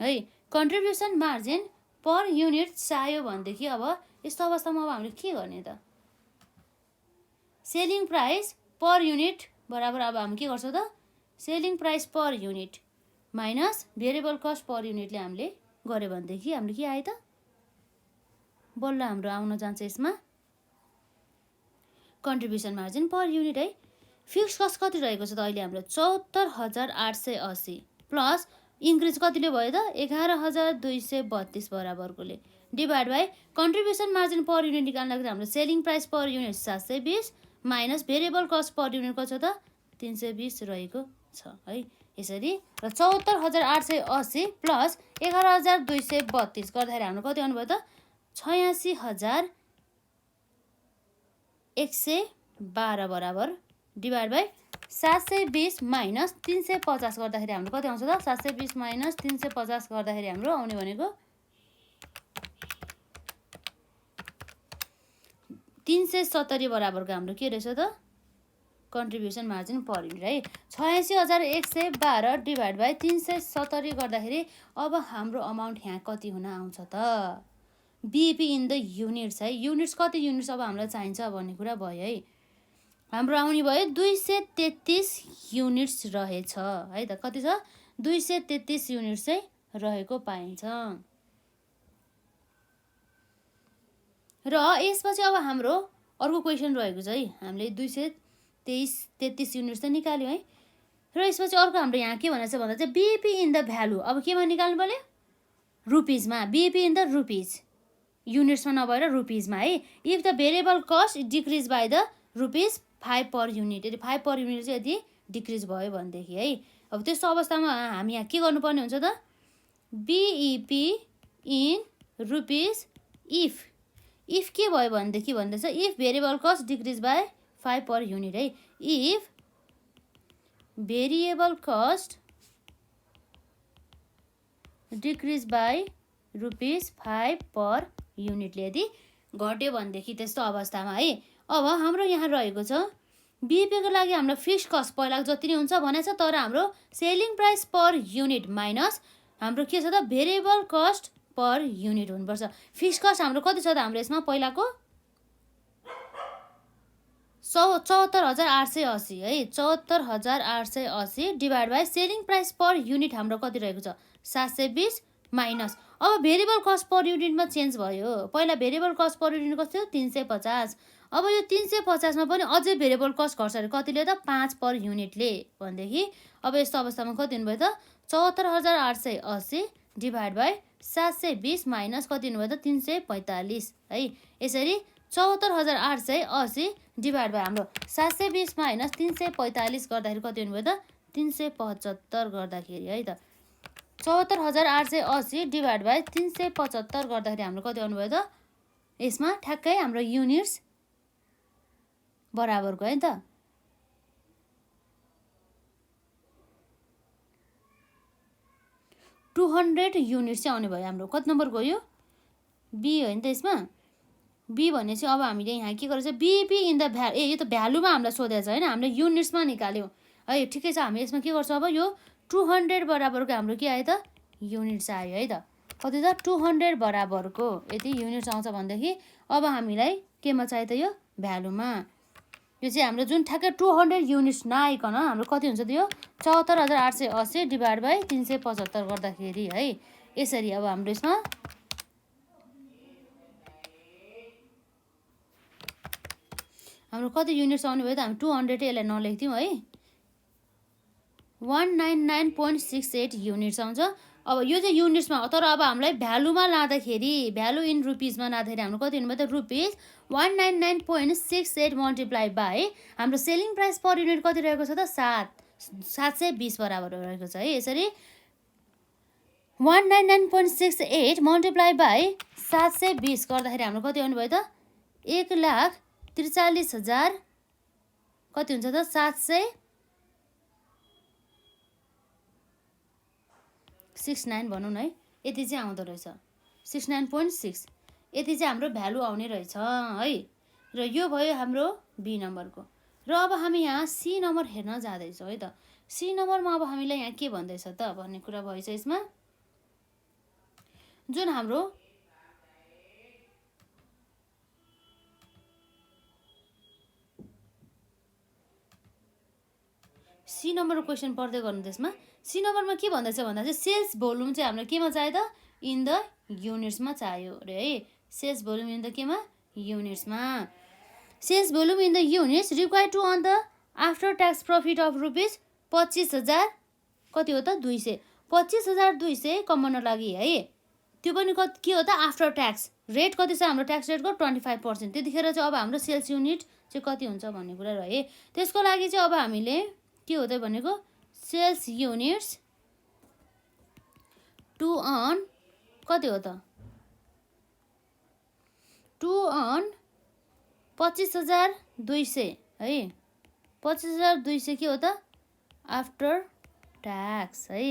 है कन्ट्रिब्युसन मार्जिन पर युनिट चाहियो भनेदेखि अब यस्तो अवस्थामा अब हामीले के गर्ने त सेलिङ प्राइस पर युनिट बराबर अब हामी के गर्छौँ त selling price per unit minus variable cost per युनिटले हामीले गऱ्यो भनेदेखि हाम्रो के आयो त बल्ल हाम्रो आउन जान्छ यसमा कन्ट्रिब्युसन मार्जिन पर युनिट है फिक्स कस्ट कति रहेको छ त अहिले हाम्रो 74,880 प्लस इन्क्रिज कतिले भयो त 11,232 बराबरकोले divide by contribution margin per unit निकाल्दाखेरि हाम्रो selling price per unit 720 minus variable cost per unit कति छ त 320 रहेको छ है यसरी र 74,880 प्लस 11,232 गर्दाखेरि हाम्रो कति आउनुभयो त 86,112 बराबर डिभाइड बाई 720 माइनस 350 गर्दाखेरि हाम्रो कति आउँछ त 720 माइनस 350 गर्दाखेरि हाम्रो आउने भनेको 370 बराबरको हाम्रो के रहेछ त कन्ट्रिब्युसन मार्जिन पर युनिट है 86,112 डिभाइड बाई 370 गर्दाखेरि अब हाम्रो अमाउन्ट यहाँ कति हुन आउँछ त बिपी इन द युनिट्स है युनिट्स कति युनिट्स अब हामीलाई चाहिन्छ भन्ने कुरा भयो है हाम्रो आउने भयो 233 युनिट्स रहेछ है त कति छ 233 युनिट्स चाहिँ रहेको पाइन्छ र यसपछि अब हाम्रो अर्को क्वेसन रहेको छ है हामीले 233 युनिट्स त निकाल्यौँ है र यसपछि अर्को हाम्रो यहाँ के भनेको छ भन्दा चाहिँ बिपी इन द भ्यालु अब केमा निकाल्नु पर्यो रुपिजमा बिपी इन द रुपिज युनिट्समा नभएर रुपिजमा है if the variable cost decrease by the rupees 5 per unit यदि 5 पर युनिट चाहिँ यदि डिक्रिज भयो भनेदेखि है अब त्यस्तो अवस्थामा हामी यहाँ के गर्नुपर्ने हुन्छ त बिइपी इन रुपिज इफ के भयो भनेदेखि भन्दैछ if variable cost decrease by 5 per unit है if variable cost decrease by rupees 5 per युनिटले यदि घट्यो भनेदेखि त्यस्तो अवस्थामा है अब हाम्रो यहाँ रहेको छ बिपीको लागि हाम्रो फिक्स कस्ट पहिला जति नै हुन्छ भनेको छ तर हाम्रो selling price per unit minus हाम्रो के छ त भेरिएबल कस्ट पर युनिट हुनुपर्छ फिक्स कस्ट हाम्रो कति छ त हाम्रो यसमा पहिलाको 74,880 है 74,880 divide by selling price per unit हाम्रो कति रहेको छ 720 माइनस अब भेरिएबल कस्ट पर युनिटमा चेन्ज भयो पहिला भेरिएबल कस्ट पर युनिट कति थियो 350 अब यो 350 मा पनि अझै भेरिएबल कस्ट घट्छ अरे कतिले त 5 पर युनिटले भनेदेखि अब यस्तो अवस्थामा कति हुनुभयो त 74,880 डिभाइड बाई 720 माइनस कति हुनुभयो त 345 है यसरी 74,880 डिभाइड बाई हाम्रो 720 माइनस 345 गर्दाखेरि कति हुनुभयो त 375 गर्दाखेरि है त 74,880 डिभाइड बाई 375 गर्दाखेरि हाम्रो कति आउनुभयो त यसमा ठ्याक्कै हाम्रो युनिट्स बराबरको है त 200 युनिट्स चाहिँ आउने भयो हाम्रो कति नम्बर गयो बी हो नि त यसमा बी भनेपछि अब हामीले यहाँ के गरेछ बिपी इन द भ्यालु यो त भ्यालुमा हामीलाई सोधेको छ हैन हामीले युनिट्समा निकाल्यौँ है ठिकै छ हामी यसमा के गर्छौँ अब यो 200 बराबरको हाम्रो के आयो त युनिट्स आयो है त कति त 200 बराबरको यति युनिट्स आउँछ भनेदेखि अब हामीलाई केमा चाहियो त यो भ्यालुमा यो चाहिँ हाम्रो जुन ठ्याक्कै 200 युनिट्स नआइकन हाम्रो कति हुन्छ त यो 74,880 डिभाइड बाई 375 गर्दाखेरि है यसरी अब हाम्रो यसमा हाम्रो कति युनिट्स आउने भयो त हामी 200 यसलाई नलेख्थ्यौँ है 199.68 युनिट्स आउँछ अब यो चाहिँ युनिट्समा तर अब हामीलाई भ्यालुमा लाँदाखेरि भ्यालु इन रुपिजमा लाँदाखेरि हाम्रो कति हुनुभयो त रुपिज 199.68 मल्टिप्लाई बाई हाम्रो सेलिङ प्राइस पर युनिट कति रहेको छ त 720 बराबर रहेको छ है यसरी 199.68 मल्टिप्लाई बाई 720 गर्दाखेरि हाम्रो कति आउनुभयो त 1,43,000 कति हुन्छ त 769 भनौँ न है यति चाहिँ आउँदो रहेछ 69.6 यति चाहिँ हाम्रो भ्यालु आउने रहेछ है र यो भयो हाम्रो बी नम्बरको र अब हामी यहाँ सी नम्बर हेर्न जाँदैछौँ है त सी नम्बरमा अब हामीलाई यहाँ के भन्दैछ त भन्ने कुरा भएछ यसमा जुन हाम्रो सी नम्बरको क्वेसन पढ्दै गर्नु त्यसमा सी नम्बरमा के भन्दैछ भन्दा चाहिँ सेल्स भोल्युम चाहिँ हाम्रो केमा चाहियो त इन द युनिट्समा चाहियो अरे है सेल्स भोल्युम इन द केमा युनिट्समा sales volume in the units required to earn the after tax profit of rupees 25,000 कति हो त 200 25,200 कमाउन लागि है त्यो पनि कति के हो त आफ्टर ट्याक्स रेट कति छ हाम्रो ट्याक्स रेटको 25% त्यतिखेर चाहिँ अब हाम्रो सेल्स युनिट चाहिँ कति हुन्छ भन्ने कुरा रहे त्यसको लागि चाहिँ अब हामीले के हो त भनेको सेल्स युनिट्स टु अर्न कति हो त टु अर्न 25,200 है 25,200 के हो त आफ्टर ट्याक्स है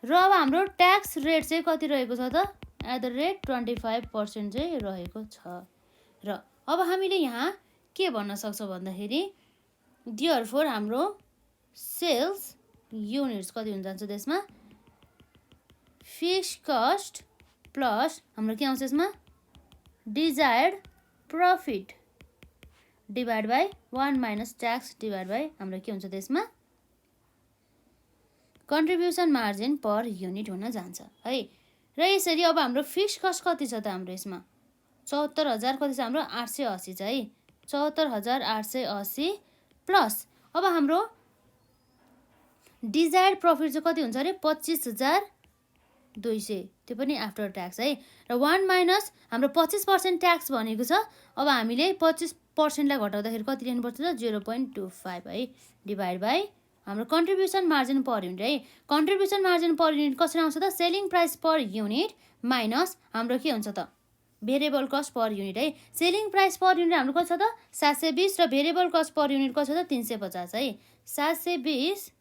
र अब हाम्रो ट्याक्स रेट चाहिँ कति रहेको छ त एट द रेट 25% चाहिँ रहेको छ र अब हामीले यहाँ के भन्न सक्छौँ भन्दाखेरि देयरफोर हाम्रो सेल्स युनिट्स कति हुन जान्छ त्यसमा फिक्स्ड कस्ट प्लस हाम्रो के आउँछ यसमा desired profit divide by 1 minus tax divide by हाम्रो के हुन्छ त्यसमा कन्ट्रिब्युसन मार्जिन पर युनिट हुन जान्छ है। र यसरी अब हाम्रो फिक्स्ड कस्ट कति छ त हाम्रो यसमा 74,000 कति छ हाम्रो 880 छ है 74,880 प्लस अब हाम्रो डिजायर्ड प्रफिट चाहिँ कति हुन्छ अरे 25,200 त्यो पनि आफ्टर ट्याक्स है र 1 माइनस हाम्रो 25% ट्याक्स भनेको छ। अब हामीले 25%लाई घटाउँदाखेरि कति लिनुपर्छ त 0.25 है डिभाइड बाई हाम्रो कन्ट्रिब्युसन मार्जिन पर युनिट है। कन्ट्रिब्युसन मार्जिन पर युनिट कसरी आउँछ त selling price per unit minus हाम्रो के हुन्छ त भेरिएबल कस्ट पर युनिट है। सेलिङ प्राइस पर युनिट हाम्रो कति छ त 720 र भेरिएबल कस्ट पर युनिट कति छ त 350 है 720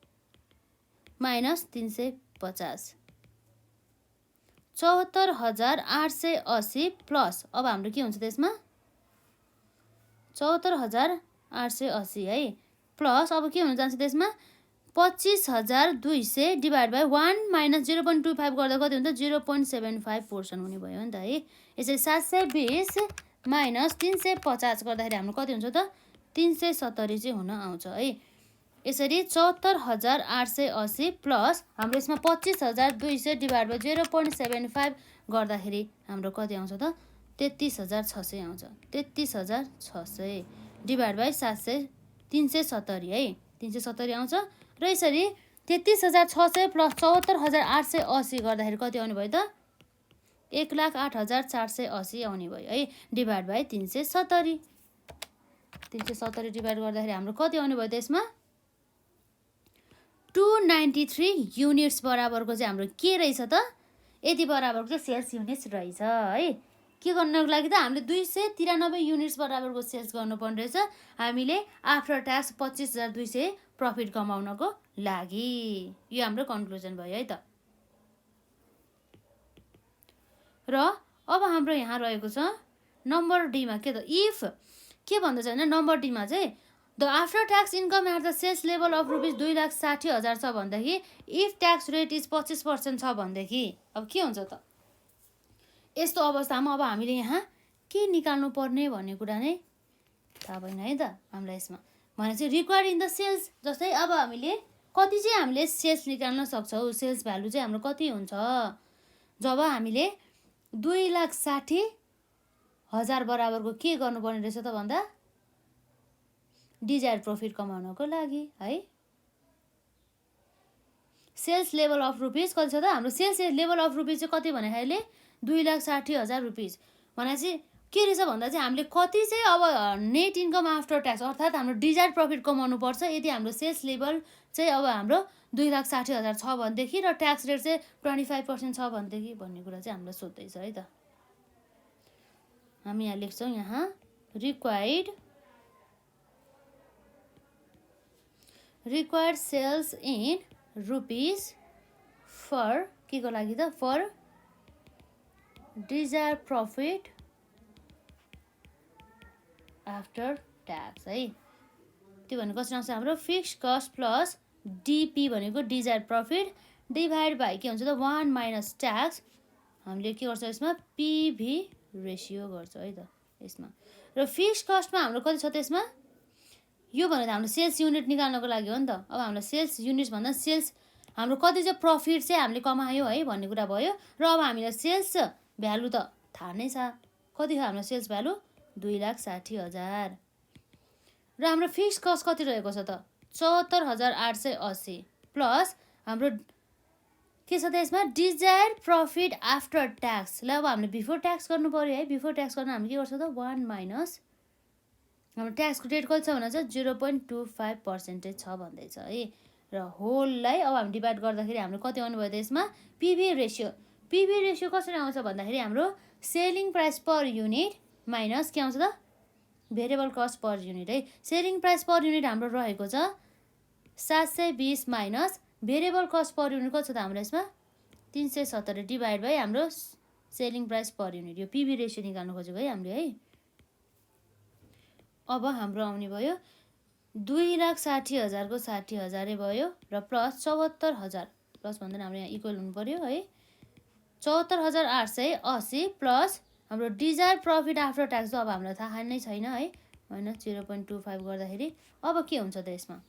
माइनस 350 74,880 प्लस अब हाम्रो के हुन्छ त्यसमा 74,880 है प्लस अब के हुन जान्छ त्यसमा 25,200 डिभाइड बाई 1 माइनस 0.25 गर्दा कति हुन्छ 0.75 पोर्सन हुने भयो नि त है। यसरी 720 माइनस 350 गर्दाखेरि हाम्रो कति हुन्छ त 370 चाहिँ हुन आउँछ है। यसरी 74,880 प्लस हाम्रो यसमा 25,200 डिभाइड बाई 0.75 गर्दाखेरि हाम्रो कति आउँछ त 33,600 आउँछ 33,600 डिभाइड बाई 370 है 370 आउँछ र यसरी 33,600 प्लस 74,880 गर्दाखेरि कति आउने भयो त 1,08,480 आउने भयो है डिभाइड बाई 370 डिभाइड गर्दाखेरि हाम्रो कति आउने भयो त्यसमा 293 युनिट्स बराबरको चाहिँ हाम्रो के रहेछ त यति बराबरको चाहिँ सेल्स युनिट्स रहेछ है। के गर्नको लागि त हामीले 293 युनिट्स बराबरको सेल्स गर्नुपर्ने रहेछ हामीले आफ्टर ट्याक्स 25,200 प्रफिट कमाउनको लागि। यो हाम्रो कन्क्लुजन भयो है त। र अब हाम्रो यहाँ रहेको छ नम्बर डीमा के त इफ के भन्दैछ भने नम्बर डीमा चाहिँ the after tax income at the sales level of rupees 2,60,000 छ भनेदेखि इफ ट्याक्स रेट इज 25% छ भनेदेखि अब के हुन्छ त यस्तो अवस्थामा अब हामीले यहाँ के निकाल्नु पर्ने भन्ने कुरा नै थाहा भएन है त हामीलाई यसमा भने चाहिँ रिक्वायर्ड इन द सेल्स जस्तै अब हामीले कति चाहिँ हामीले सेल्स निकाल्न सक्छौँ सेल्स भ्यालु चाहिँ हाम्रो कति हुन्छ जब हामीले 2,60,000 बराबरको के गर्नुपर्ने रहेछ त भन्दा डिजायर्ड प्रफिट कमाउनको लागि है। सेल्स लेभल अफ रुपिस कति छ त हाम्रो सेल्स लेभल अफ रुपिस चाहिँ कति भन्दाखेरि 2,60,000 रुपिस भने चाहिँ के रहेछ भन्दा चाहिँ हामीले कति चाहिँ अब नेट इन्कम आफ्टर ट्याक्स अर्थात् हाम्रो डिजायर्ड प्रफिट कमाउनु पर्छ यदि हाम्रो सेल्स लेभल चाहिँ अब हाम्रो 2,60,000 छ भनेदेखि र ट्याक्स रेट चाहिँ 25% छ भनेदेखि भन्ने कुरा चाहिँ हामीलाई सोध्दैछ है त। हामी यहाँ लेख्छौँ यहाँ required sales in rupees for के को लागि त for desire profit after tax है। त्यो भनेको कसरी आउँछ हाम्रो फिक्स्ड कस्ट प्लस डिपी भनेको डिजायर प्रफिट डिभाइड बाई के हुन्छ त 1 माइनस ट्याक्स हामीले के गर्छौँ यसमा पिभी रेसियो गर्छ है त यसमा। र फिक्स्ड कस्टमा हाम्रो कति छ त्यसमा यो भनेको हाम्रो सेल्स युनिट निकाल्नको लागि हो नि त। अब हाम्रो सेल्स युनिट भन्दा सेल्स हाम्रो कति चाहिँ प्रफिट चाहिँ हामीले कमायो है भन्ने कुरा भयो र अब हामीलाई सेल्स भ्यालु त थाहा नै छ कति हो हाम्रो सेल्स भ्यालु 2,60,000 र हाम्रो फिक्स्ड कस्ट कति रहेको छ त 74,880 प्लस हाम्रो के छ त यसमा डिजायर्ड प्रफिट आफ्टर ट्याक्स ल अब हामीले बिफोर ट्याक्स गर्नु पर्यो है। बिफोर ट्याक्स गर्न हामीले के गर्छ त 1 माइनस हाम्रो ट्याक्सको रेट कति छ भने चाहिँ 0.25% छ भन्दैछ है र होललाई अब हामी डिभाइड गर्दाखेरि हाम्रो कति आउनु भयो त यसमा पिभी रेसियो कसरी आउँछ भन्दाखेरि हाम्रो selling price per unit minus के आउँछ त भेरिएबल कस्ट पर युनिट है। सेलिङ प्राइस पर युनिट हाम्रो रहेको छ 720 minus variable cost per unit कति छ त हाम्रो यसमा 370 डिभाइड बाई हाम्रो सेलिङ प्राइस पर युनिट यो पिभी रेसियो निकाल्नु खोजेको है हामीले है। अब हाम्रो आउने भयो 2,60,000 को 60,000 भयो र प्लस 74,000 प्लस भन्दैन हाम्रो यहाँ इक्वल हुनु पर्यो है 74,880 प्लस हाम्रो डिजायर प्रफिट आफ्टर ट्याक्स अब हामीलाई थाहा नै छैन है हैन 0.25 गर्दाखेरि अब के हुन्छ त यसमा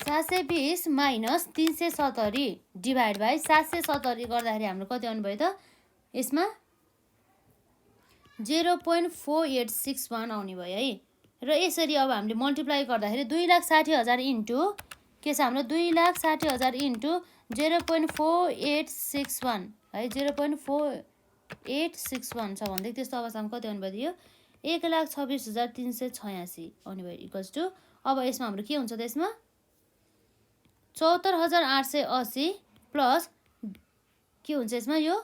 $720 माइनस 370 डिभाइड बाई 770 गर्दाखेरि हाम्रो कति आउनु भयो त यसमा 0.4861 आउने भयो है र यसरी अब हामीले मल्टिप्लाई गर्दाखेरि 2,60,000 इन्टु के छ हाम्रो 2,60,000 इन्टु 0.4861 है 0.4861 छ भन्दै त्यस्तो अवस्थामा कति आउनु भयो यो 1,26,386 आउने भयो इक्वल्स टु अब यसमा हाम्रो के हुन्छ त यसमा 74,880 प्लस के हुन्छ यसमा यो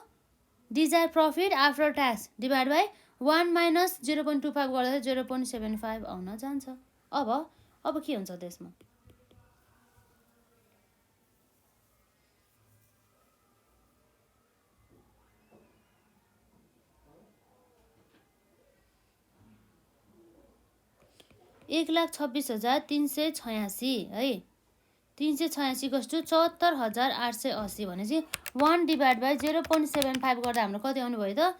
desire profit after tax divide by 1 minus 0.25 गर्दाखेरि 0.75 आउन जान्छ अब के हुन्छ त्यसमा $1,26,386 है 386 कस्तो 74,880 भनेपछि 1 डिभाइड बाई 0.75 गर्दा हाम्रो कति आउने भयो त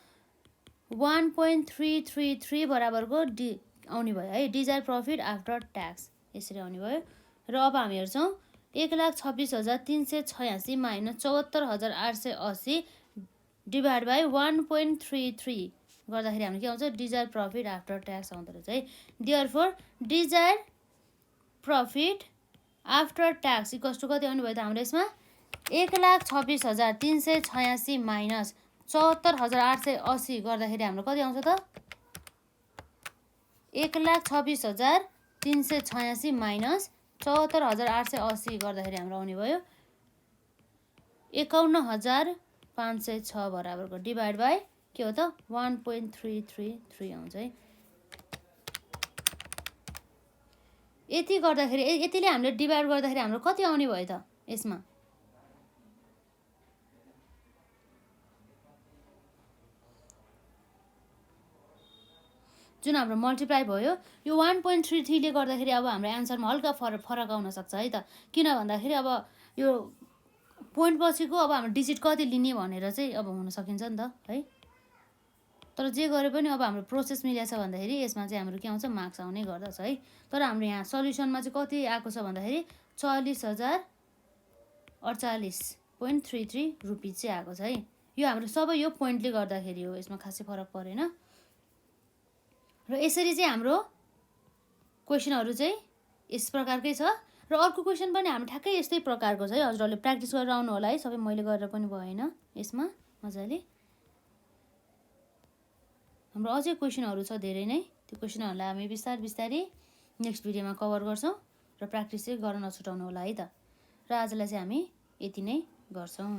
1.333 बराबरको आउने भयो है डिजायर प्रफिट आफ्टर ट्याक्स यसरी आउने भयो र अब हामी हेर्छौँ 1,26,386 माइनस 74,880 डिभाइड बाई 1.33 गर्दाखेरि हाम्रो के आउँछ डिजायर प्रफिट आफ्टर ट्याक्स आउँदो रहेछ है therefore desire profit after tax equals to कति आउने भयो त हाम्रो यसमा 1,26,386 माइनस 74,880 गर्दाखेरि हाम्रो कति आउँछ त 1,26,386 माइनस 74,880 गर्दाखेरि हाम्रो आउने भयो 51,506 बराबरको डिभाइड बाई के हो त 1.333 आउँछ है यति गर्दाखेरि यतिले हामीले डिभाइड गर्दाखेरि हाम्रो कति आउने भयो त यसमा जुन हाम्रो मल्टिप्लाई भयो यो 1.33 ले गर्दाखेरि अब हाम्रो आन्सरमा हल्का फरक आउन सक्छ है त किन भन्दाखेरि अब यो पोइन्ट पछिको अब हाम्रो डिजिट कति लिने भनेर चाहिँ अब हुन सकिन्छ नि त है तर जे गरे पनि अब हाम्रो प्रोसेस मिलेछ भन्दाखेरि यसमा चाहिँ हाम्रो के आउँछ मार्क्स आउने गर्दछ है तर हाम्रो यहाँ सल्युसनमा चाहिँ कति आएको छ भन्दाखेरि 40,048.33 रुपिस चाहिँ आएको छ है यो हाम्रो सबै यो पोइन्टले गर्दाखेरि हो यसमा खासै फरक परेन र यसरी चाहिँ हाम्रो क्वेशनहरु चाहिँ यस प्रकारकै छ र अर्को क्वेशन पनि हाम्रो ठ्याक्कै यस्तै प्रकारको छ है हजुरहरुले प्र्याक्टिस गरेर आउनु होला है सबै मैले गरेर पनि भएन यसमा मजाले हाम्रो अझै क्वेशनहरु छ धेरै नै त्यो क्वेशनहरुलाई हामी बिस्तारै नेक्स्ट भिडियोमा कभर गर्छौं र प्र्याक्टिस चाहिँ गर्न नछुटाउनु होला है त र आजलाई चाहिँ हामी यति नै गर्छौं